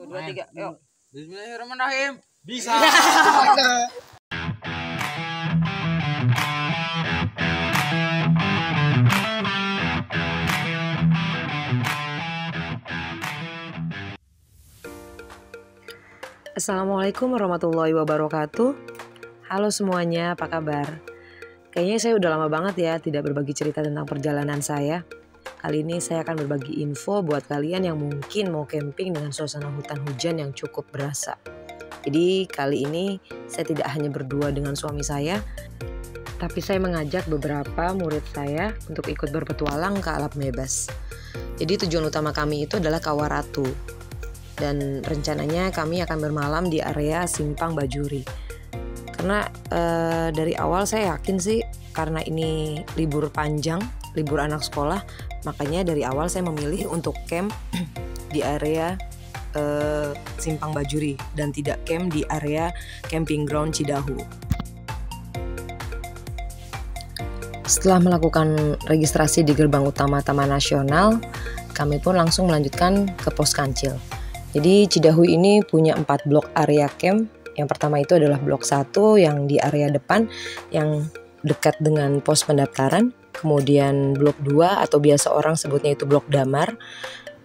dua, tiga, yuk. Bismillahirrahmanirrahim. Bisa. Assalamualaikum warahmatullahi wabarakatuh. Halo semuanya, apa kabar? Kayaknya saya udah lama banget ya tidak berbagi cerita tentang perjalanan saya. Kali ini saya akan berbagi info buat kalian yang mungkin mau camping dengan suasana hutan hujan yang cukup berasa. Jadi kali ini saya tidak hanya berdua dengan suami saya, tapi saya mengajak beberapa murid saya untuk ikut berpetualang ke alam bebas. Jadi tujuan utama kami itu adalah Kawah Ratu. Dan rencananya kami akan bermalam di area Simpang Bajuri. Karena dari awal saya yakin sih, karena ini libur panjang, libur anak sekolah, makanya dari awal saya memilih untuk camp di area Simpang Bajuri dan tidak camp di area camping ground Cidahu. Setelah melakukan registrasi di gerbang utama Taman Nasional, kami pun langsung melanjutkan ke pos kancil. Jadi Cidahu ini punya 4 blok area camp. Yang pertama itu adalah blok 1 yang di area depan yang dekat dengan pos pendaftaran. Kemudian blok 2 atau biasa orang sebutnya itu blok damar.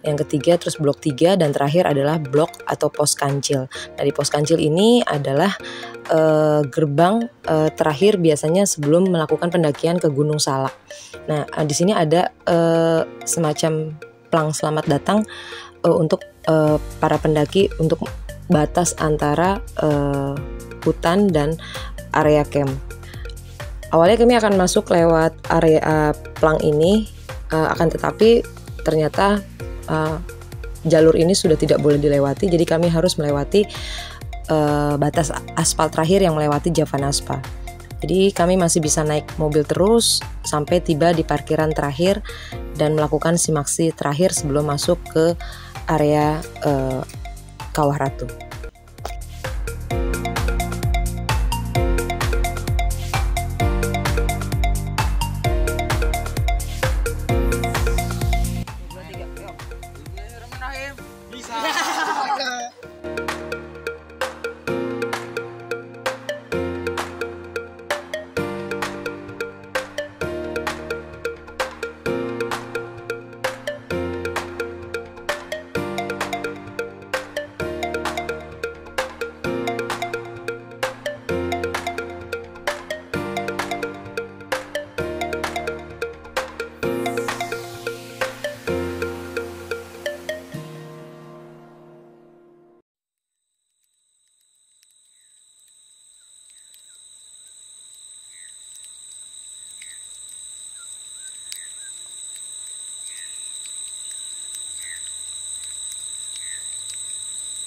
Yang ketiga terus blok 3 dan terakhir adalah blok atau pos kancil. Nah di pos kancil ini adalah gerbang terakhir biasanya sebelum melakukan pendakian ke Gunung Salak. Nah di sini ada semacam plang selamat datang untuk para pendaki untuk batas antara hutan dan area camp. Awalnya kami akan masuk lewat area plang ini, akan tetapi ternyata jalur ini sudah tidak boleh dilewati, jadi kami harus melewati batas aspal terakhir yang melewati Javanaspa. Jadi kami masih bisa naik mobil terus sampai tiba di parkiran terakhir dan melakukan simaksi terakhir sebelum masuk ke area Kawah Ratu. Dua, tiga, yuk. Bismillahirrahmanirrahim. Bisa.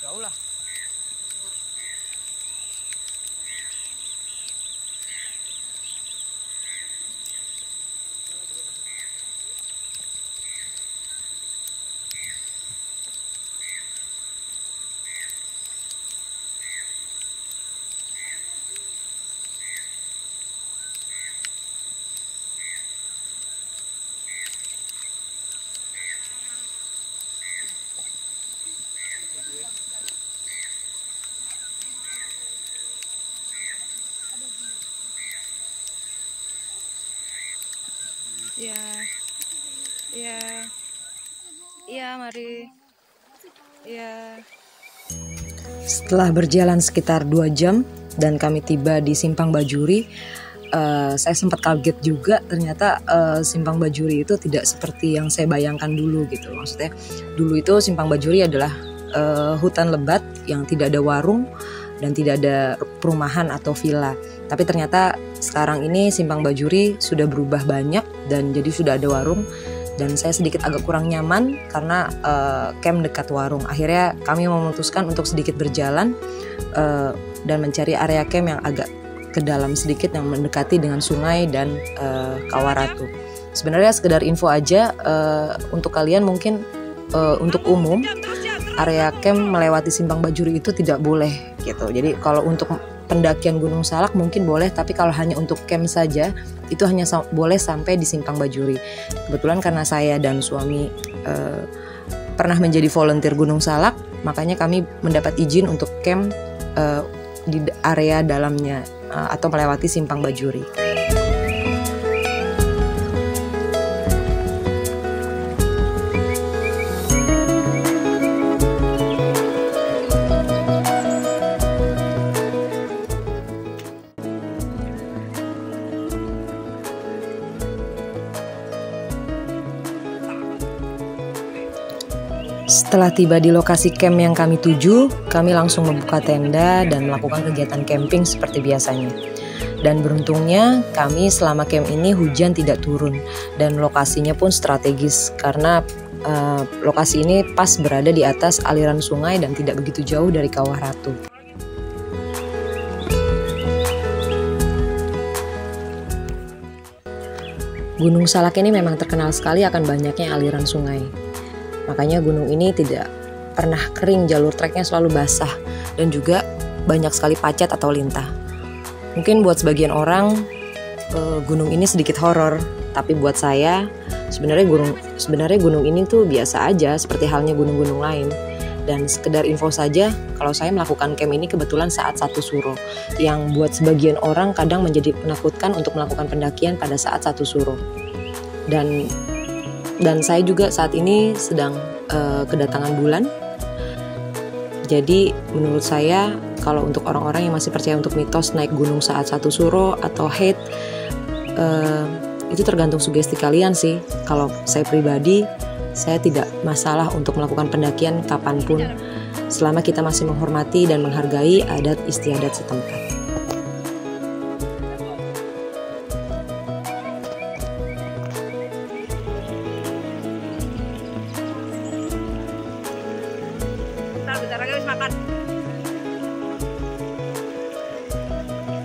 Jauh lah. Iya, mari. Iya. Setelah berjalan sekitar 2 jam dan kami tiba di Simpang Bajuri, saya sempat kaget juga, ternyata Simpang Bajuri itu tidak seperti yang saya bayangkan dulu gitu. Maksudnya dulu itu Simpang Bajuri adalah hutan lebat yang tidak ada warung dan tidak ada perumahan atau villa. Tapi ternyata sekarang ini Simpang Bajuri sudah berubah banyak dan jadi sudah ada warung. Dan saya sedikit agak kurang nyaman karena camp dekat warung. Akhirnya kami memutuskan untuk sedikit berjalan dan mencari area camp yang agak ke dalam sedikit, yang mendekati dengan sungai dan Kawah Ratu. Sebenarnya sekedar info aja untuk kalian, mungkin untuk umum area camp melewati Simpang Bajuri itu tidak boleh gitu. Jadi kalau untuk pendakian Gunung Salak mungkin boleh, tapi kalau hanya untuk camp saja itu hanya boleh sampai di Simpang Bajuri. Kebetulan karena saya dan suami pernah menjadi volunteer Gunung Salak, makanya kami mendapat izin untuk camp di area dalamnya atau melewati Simpang Bajuri. Setelah tiba di lokasi camp yang kami tuju, kami langsung membuka tenda dan melakukan kegiatan camping seperti biasanya. Dan beruntungnya kami selama camp ini hujan tidak turun dan lokasinya pun strategis karena lokasi ini pas berada di atas aliran sungai dan tidak begitu jauh dari Kawah Ratu. Gunung Salak ini memang terkenal sekali akan banyaknya aliran sungai. Makanya gunung ini tidak pernah kering, jalur treknya selalu basah dan juga banyak sekali pacat atau lintah. Mungkin buat sebagian orang gunung ini sedikit horor, tapi buat saya sebenarnya gunung ini tuh biasa aja seperti halnya gunung-gunung lain. Dan sekedar info saja, kalau saya melakukan camp ini kebetulan saat 1 Suro, yang buat sebagian orang kadang menjadi menakutkan untuk melakukan pendakian pada saat 1 Suro. Dan saya juga saat ini sedang kedatangan bulan. Jadi menurut saya kalau untuk orang-orang yang masih percaya untuk mitos naik gunung saat 1 Suro atau haid, itu tergantung sugesti kalian sih. Kalau saya pribadi, saya tidak masalah untuk melakukan pendakian kapanpun selama kita masih menghormati dan menghargai adat istiadat setempat. Bentar lagi habis makan.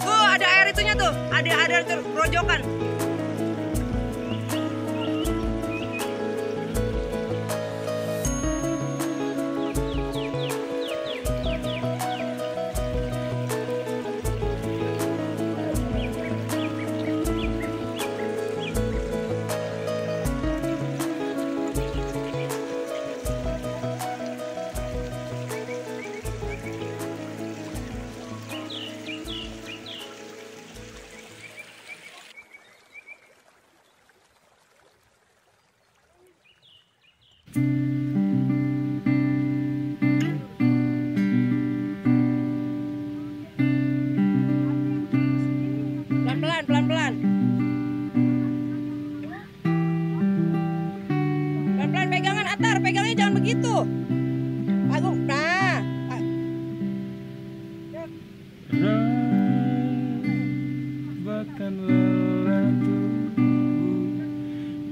Tuh ada air itunya tuh, ada rojokan. Pelan-pelan. Pelan-pelan pegangan Atar, pegangnya jangan begitu. Agung, nah.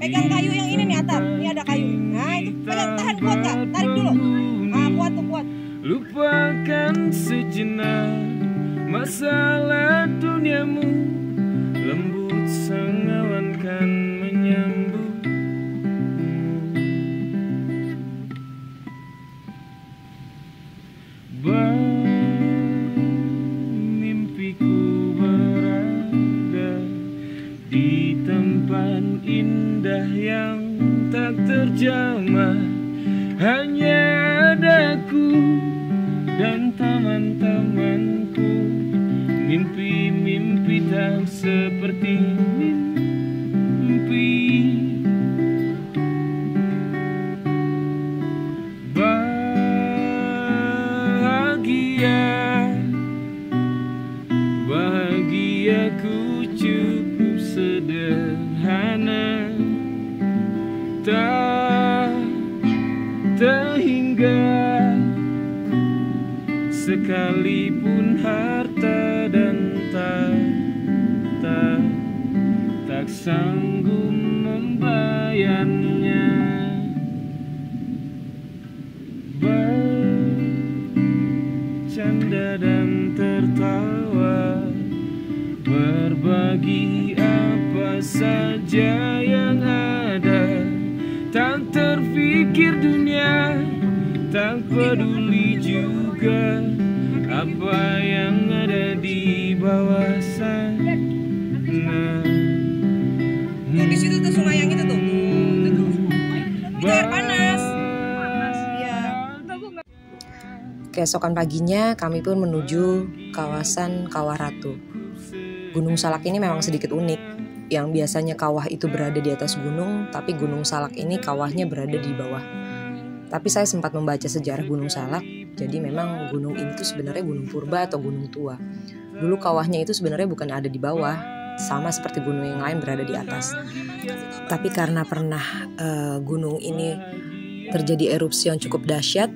Pegang kayu yang ini nih Atar, ini ada kayu. Nah itu pegang, tahan kuat Kak, tarik dulu. Ah kuat tuh kuat. Lupakan sejenak masalah duniamu, lembut sengawan kan menyambutmu. Mimpiku berada di tempat indah yang tak terjamah, hanya ada aku dan teman-temanku. Mimpi-mimpi tak seperti mimpi. Bahagiaku cukup sederhana, tak terhingga sekalipun harta dan tak sanggup membayarnya. Bercanda dan tertawa, berbagi apa saja yang ada, tak terfikir dunia, tak peduli juga apa yang ada di bawah sana. Tuh di situ tuh sungai yang itu tuh. Itu air panas. Iya. Keesokan paginya kami pun menuju kawasan Kawah Ratu. Gunung Salak ini memang sedikit unik. Yang biasanya kawah itu berada di atas gunung, tapi Gunung Salak ini kawahnya berada di bawah. Tapi saya sempat membaca sejarah Gunung Salak, jadi memang gunung ini tuh sebenarnya gunung purba atau gunung tua. Dulu kawahnya itu sebenarnya bukan ada di bawah, sama seperti gunung yang lain berada di atas. Tapi karena pernah gunung ini terjadi erupsi yang cukup dahsyat,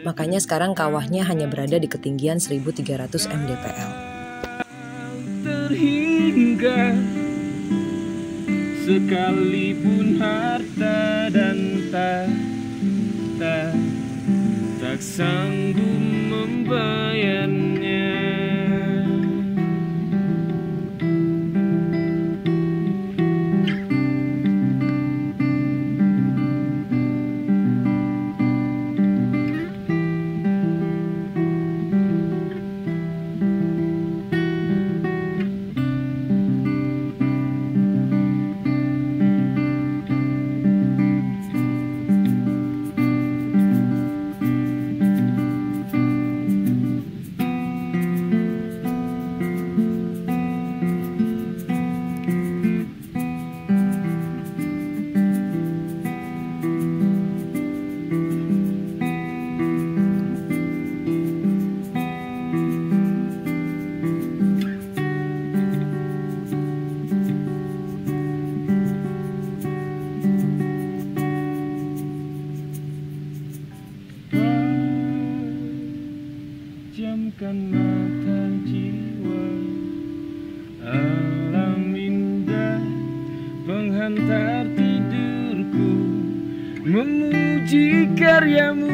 makanya sekarang kawahnya hanya berada di ketinggian 1300 mdpl. Terhingga sekalipun harta dan tak sanggup membayarnya. Pejamkan mata jiwa, alam indah penghantar tidurku, memuji karyamu